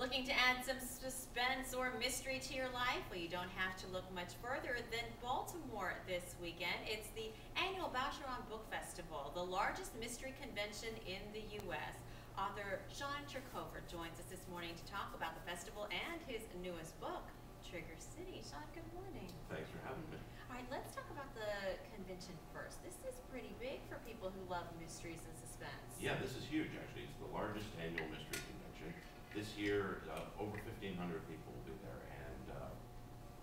Looking to add some suspense or mystery to your life? Well, you don't have to look much further than Baltimore this weekend. It's the annual Vacheron Book Festival, the largest mystery convention in the U.S. Author Sean Chercover joins us this morning to talk about the festival and his newest book, Trigger City. Sean, good morning. Thanks for having me. All right, let's talk about the convention first. This is pretty big for people who love mysteries and suspense. Yeah, this is huge, actually. It's the largest annual mystery convention. This year, over 1,500 people will be there, and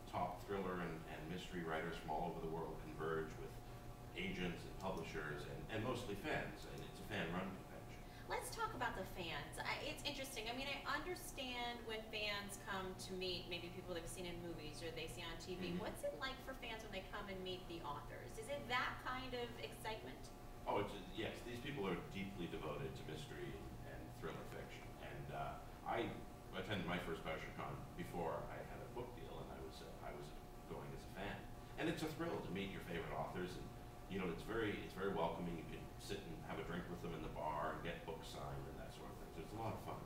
top thriller and mystery writers from all over the world converge with agents and publishers and mostly fans, and it's a fan-run convention. Let's talk about the fans. It's interesting. I mean, I understand when fans come to meet maybe people they've seen in movies or they see on TV. Mm-hmm. What's it like for fans when they come and meet the authors? Is it that kind of excitement? Oh, yes. These people are deeply devoted to mystery and thriller fiction, and I attended my first Vacheron before I had a book deal, and I was going as a fan, and it's a thrill to meet your favorite authors, and you know it's very welcoming. You can sit and have a drink with them in the bar and get books signed and that sort of thing. So it's a lot of fun.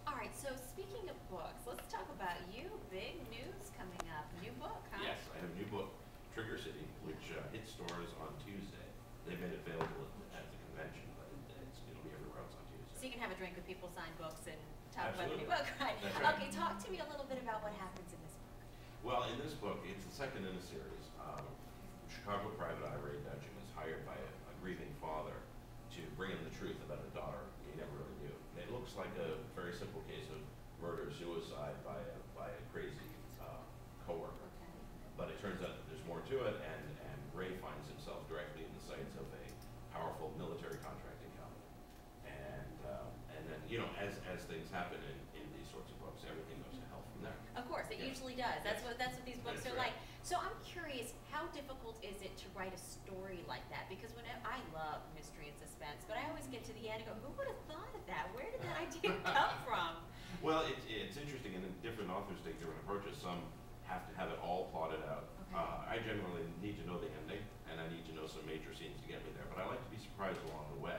All right. So speaking of books, let's talk about you. Big news coming up. New book, huh? Yes, I have a new book, Trigger City, which hits stores on Tuesday. They made it available at the convention, but it'll be everywhere else on Tuesday. So you can have a drink with people, sign books, and talk Absolutely. about the new book, right? That's right. Okay, talk to me a little bit about what happens in this book. Well, in this book, it's the second in a series. Chicago private eye Ray Dutching is hired by a grieving father to bring him the truth about a daughter he never really knew. And it looks like a very simple case of murder-suicide by a crazy coworker. Okay. But it turns out that there's more to it, and Ray finds himself directly in the sights of a powerful military contracting company. And then, you know, as things happen in these sorts of books, everything goes to hell from there. Of course, it usually does. That's what these books That's are right. like. So I'm curious, how difficult is it to write a story like that? Because I love mystery and suspense, but I always get to the end and go, who would have thought of that? Where did that idea come from? Well, it's interesting, and different authors take different approaches. Some have to have it all plotted out. Okay. I generally need to know the ending, and I need to know some major scenes to get me there. But I like to be surprised along the way.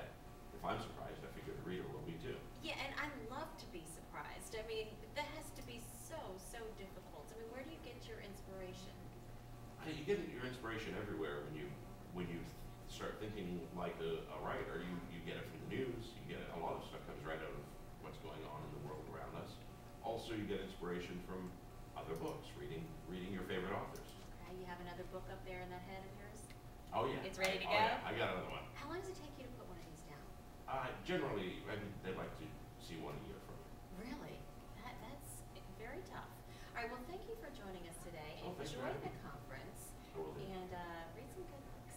If I'm surprised, I figure the reader will be too. Yeah, and I love to be surprised. I mean, that has to be so difficult. I mean, where do you get your inspiration? You get your inspiration everywhere when you start thinking like a writer. You get it from the news. You get it, a lot of stuff comes right out of what's going on in the world around us. Also, you get inspiration from other books, reading your favorite authors. Okay, you have another book up there in that head of yours? Oh yeah. It's ready to Oh, go? yeah. I got another one. How long does it take you to put one of these down? Generally, they like to see one a year from me. Really? That's very tough. All right, well, thank you for joining us today. Oh, thanks for Enjoy having the me. conference I will do. and read some good books.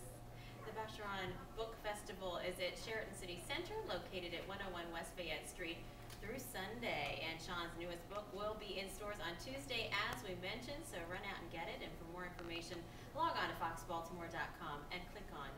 The Vacheron Book Festival is at Sheraton City Center, located at 101 West Fayette Street, through Sunday. And Sean's newest book will be in stores on Tuesday, as we mentioned, so run out and get it. And for more information, log on to foxbaltimore.com and click on